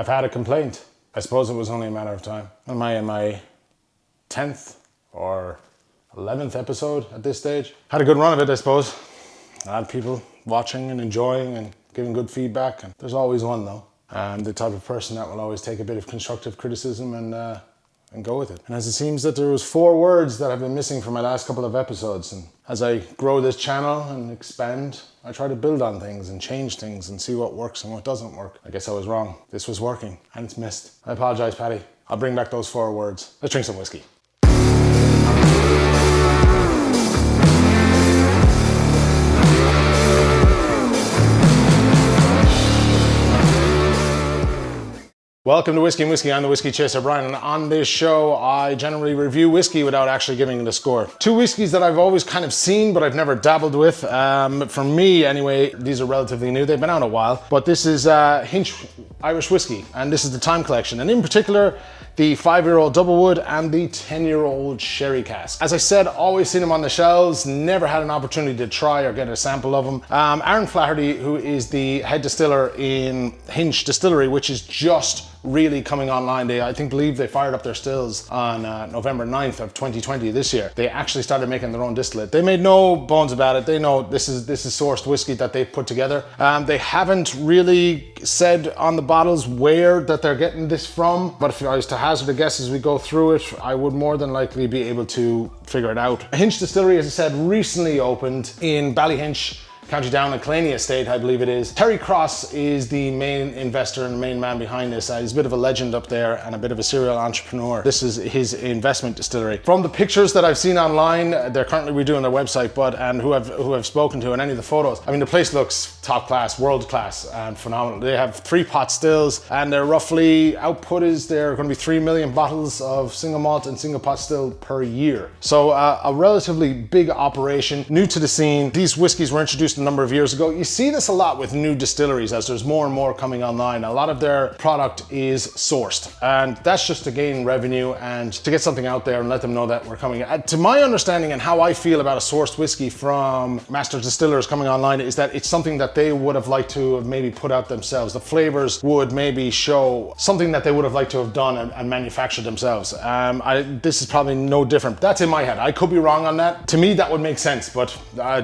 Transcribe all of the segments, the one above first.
I've had a complaint. I suppose it was only a matter of time. Am I in my 10th or 11th episode at this stage? Had a good run of it, I suppose. I had people watching and enjoying and giving good feedback. And there's always one though. I'm the type of person that will always take a bit of constructive criticism and go with it. And as it seems that there was 4 words that have been missing from my last couple of episodes. And as I grow this channel and expand, I try to build on things and change things and see what works and what doesn't work. I guess I was wrong. This was working and it's missed. I apologize, Paddy. I'll bring back those 4 words. Let's drink some whiskey. Welcome to Whiskey and Whiskey. I'm the Whiskey Chaser, Brian, and on this show, I generally review whiskey without actually giving it a score. 2 whiskeys that I've always kind of seen, but I've never dabbled with. For me, anyway, these are relatively new. They've been out a while, but this is Hinch Irish Whiskey, and this is the Time Collection, and in particular, the 5-year-old double wood and the 10-year-old sherry cask. As I said, always seen them on the shelves, never had an opportunity to try or get a sample of them. Aaron Flaherty, who is the head distiller in Hinch Distillery, which is just really coming online. I believe they fired up their stills on November 9th of 2020 this year. They actually started making their own distillate. They made no bones about it. They know this is sourced whiskey that they've put together. They haven't really said on the bottles where that they're getting this from, but if I was to hazard a guess as we go through it, I would more than likely be able to figure it out. Hinch Distillery, as I said, recently opened in Ballyhinch, County Down and Kilkenny estate, I believe it is. Terry Cross is the main investor and the main man behind this. He's a bit of a legend up there and a bit of a serial entrepreneur. This is his investment distillery. From the pictures that I've seen online, they're currently redoing their website, and who I've spoken to, and any of the photos, I mean, the place looks top class, world class, and phenomenal. They have 3 pot stills, and their roughly output is they're going to be 3 million bottles of single malt and single pot still per year. So a relatively big operation, new to the scene. These whiskeys were introduced a number of years ago. You see this a lot with new distilleries as there's more and more coming online. A lot of their product is sourced, and that's just to gain revenue and to get something out there and let them know that we're coming. To my understanding and how I feel about a sourced whiskey from master distillers coming online is that it's something that they would have liked to have maybe put out themselves. The flavors would maybe show something that they would have liked to have done and manufactured themselves. This is probably no different. That's in my head. I could be wrong on that. To me, that would make sense, but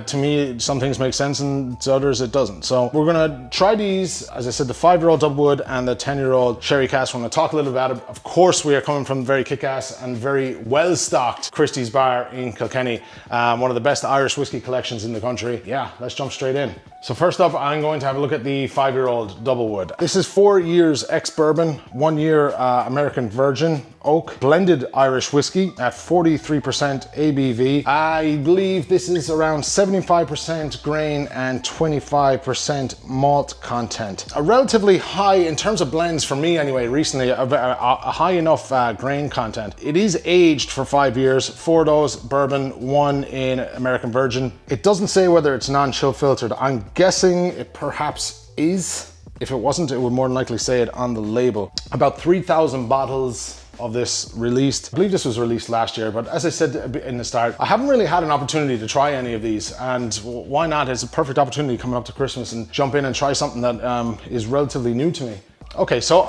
to me, some things make sense and to others it doesn't. So we're gonna try these, as I said, the 5-year-old double wood and the 10-year-old sherry cask. We're gonna talk a little about it. Of course, we are coming from very kick-ass and very well-stocked Christy's bar in Kilkenny, one of the best Irish whiskey collections in the country. Yeah, let's jump straight in. So first up, I'm going to have a look at the 5-year-old double wood. This is 4 years ex-bourbon, 1 year American Virgin Oak, blended Irish whiskey at 43% ABV. I believe this is around 75% grain and 25% malt content. A relatively high, in terms of blends for me anyway, recently, a high enough grain content. It is aged for 5 years, 4 of those bourbon, 1 in American Virgin. It doesn't say whether it's non-chill filtered. I'm guessing it perhaps is. If it wasn't, it would more than likely say it on the label. About 3,000 bottles of this released. I believe this was released last year, but as I said in the start, I haven't really had an opportunity to try any of these, and why not? It's a perfect opportunity coming up to Christmas and jump in and try something that is relatively new to me. Okay, so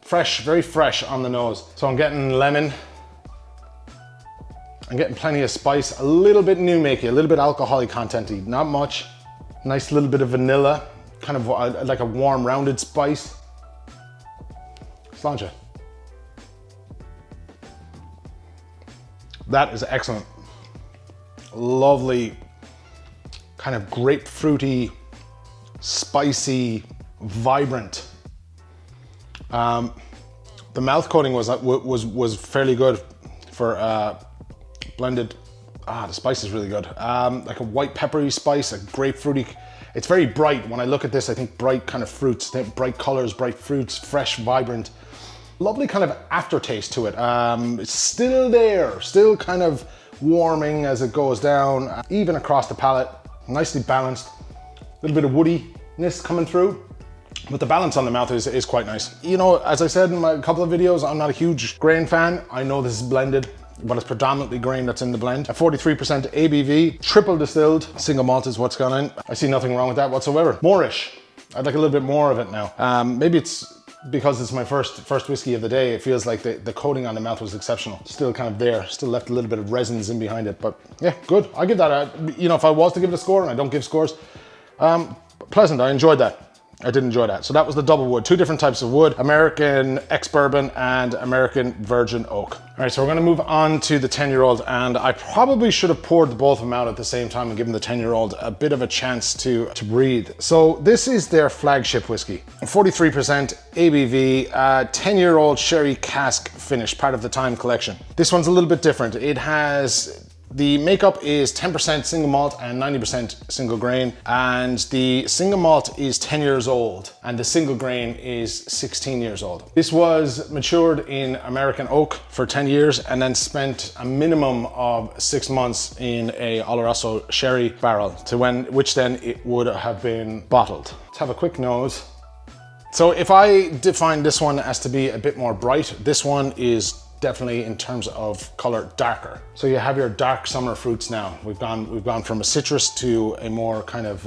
fresh, very fresh on the nose. So I'm getting lemon. I'm getting plenty of spice, a little bit new makey, a little bit alcoholic content-y, not much. Nice little bit of vanilla, kind of like a warm rounded spice. Sláinte. That is excellent. Lovely, kind of grapefruity, spicy, vibrant. The mouth coating was fairly good for blended. The spice is really good. Like a white peppery spice, a grapefruity. It's very bright. When I look at this, I think bright kind of fruits, bright colors, bright fruits, fresh, vibrant. Lovely kind of aftertaste to it. It's still there, still kind of warming as it goes down, even across the palate, nicely balanced. A little bit of woodiness coming through, but the balance on the mouth is quite nice. You know, as I said in a couple of videos, I'm not a huge grain fan. I know this is blended, but it's predominantly grain that's in the blend. At 43% ABV, triple distilled, single malt is what's gone in. I see nothing wrong with that whatsoever. Moorish. I'd like a little bit more of it now. Maybe it's because it's my first whiskey of the day, it feels like the coating on the mouth was exceptional. Still kind of there, still left a little bit of resins in behind it, but yeah, good. I give that a, you know, if I was to give it a score, and I don't give scores, pleasant, I enjoyed that. I did enjoy that. So that was the double wood, 2 different types of wood, American ex-bourbon and American virgin oak. All right, so we're gonna move on to the 10-year-old, and I probably should have poured the both of them out at the same time and given the 10-year-old a bit of a chance to breathe. So this is their flagship whiskey, 43% ABV, 10-year-old sherry cask finish, part of the Time collection. This one's a little bit different. It has, the makeup is 10% single malt and 90% single grain, and the single malt is 10 years old and the single grain is 16 years old. This was matured in American oak for 10 years and then spent a minimum of 6 months in a Oloroso sherry barrel, which then it would have been bottled. Let's have a quick nose. So if I define this one as to be a bit more bright, this one is definitely, in terms of color, darker. So you have your dark summer fruits now. We've gone from a citrus to a more kind of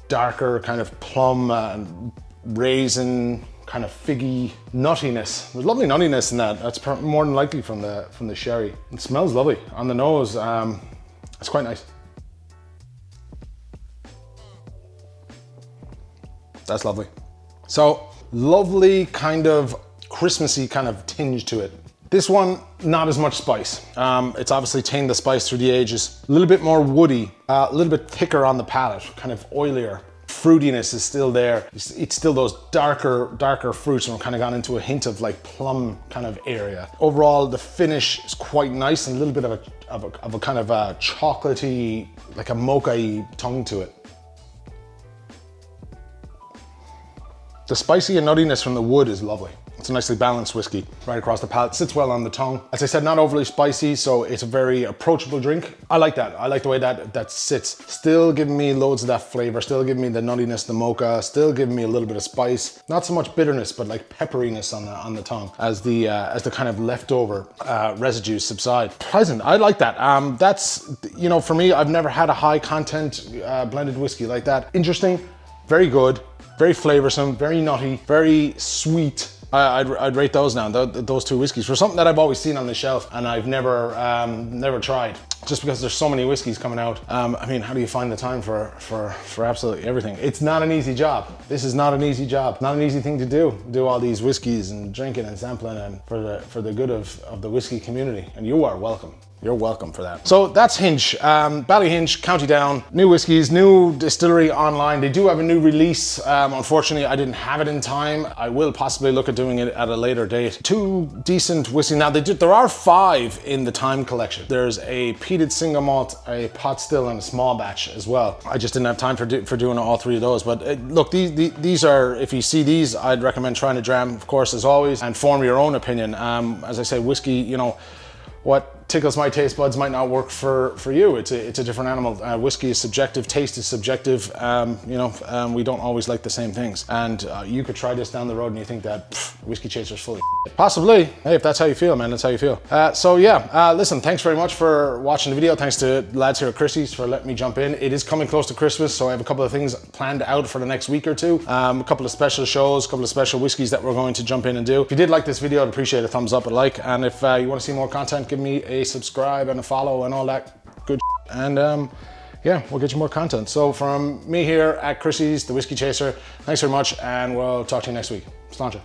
darker kind of plum and raisin, kind of figgy nuttiness. There's lovely nuttiness in that. That's more than likely from the sherry. It smells lovely on the nose. It's quite nice. That's lovely. So lovely kind of Christmassy kind of tinge to it. This one, not as much spice. It's obviously tamed the spice through the ages. A little bit more woody, a little bit thicker on the palate, kind of oilier. Fruitiness is still there. It's still those darker fruits, and we've kind of gone into a hint of like plum kind of area. Overall, the finish is quite nice and a little bit of a kind of a chocolatey, like a mocha-y tongue to it. The spicy and nuttiness from the wood is lovely. It's a nicely balanced whiskey right across the palate. Sits well on the tongue. As I said, not overly spicy, so it's a very approachable drink. I like that. I like the way that sits. Still giving me loads of that flavor. Still giving me the nuttiness, the mocha. Still giving me a little bit of spice. Not so much bitterness, but like pepperiness on the tongue as the kind of leftover residues subside. Pleasant. I like that. That's, you know, for me, I've never had a high content blended whiskey like that. Interesting. Very good. Very flavorsome. Very nutty. Very sweet. I'd rate those now, those 2 whiskeys, for something that I've always seen on the shelf and I've never tried. Just because there's so many whiskeys coming out. I mean, how do you find the time for absolutely everything? It's not an easy job. This is not an easy job. Not an easy thing to do all these whiskeys and drinking and sampling, and for the good of the whiskey community. And you are welcome. You're welcome for that. So that's Hinch, Hinch, County Down, new whiskies, new distillery online. They do have a new release. Unfortunately, I didn't have it in time. I will possibly look at doing it at a later date. 2 decent whiskey. Now there are 5 in the Time collection. There's a peated single malt, a pot still, and a small batch as well. I just didn't have time for doing all 3 of those. But look, these are, if you see these, I'd recommend trying to dram, of course, as always, and form your own opinion. As I say, whiskey, you know, what tickles my taste buds might not work for you. It's a different animal. Whiskey is subjective, taste is subjective. You know, we don't always like the same things. And you could try this down the road and you think that Whiskey Chaser's full of shit. Possibly. Hey, if that's how you feel, man, that's how you feel. So yeah, listen, thanks very much for watching the video. Thanks to the lads here at Christy's for letting me jump in. It is coming close to Christmas, so I have a couple of things planned out for the next week or 2. A couple of special shows, a couple of special whiskeys that we're going to jump in and do. If you did like this video, I'd appreciate a thumbs up, a like, and if you want to see more content, give me a subscribe and a follow and all that good shit. And yeah, we'll get you more content. So from me here at Christy's, the Whiskey Chaser, thanks very much, and we'll talk to you next week. Sláinte.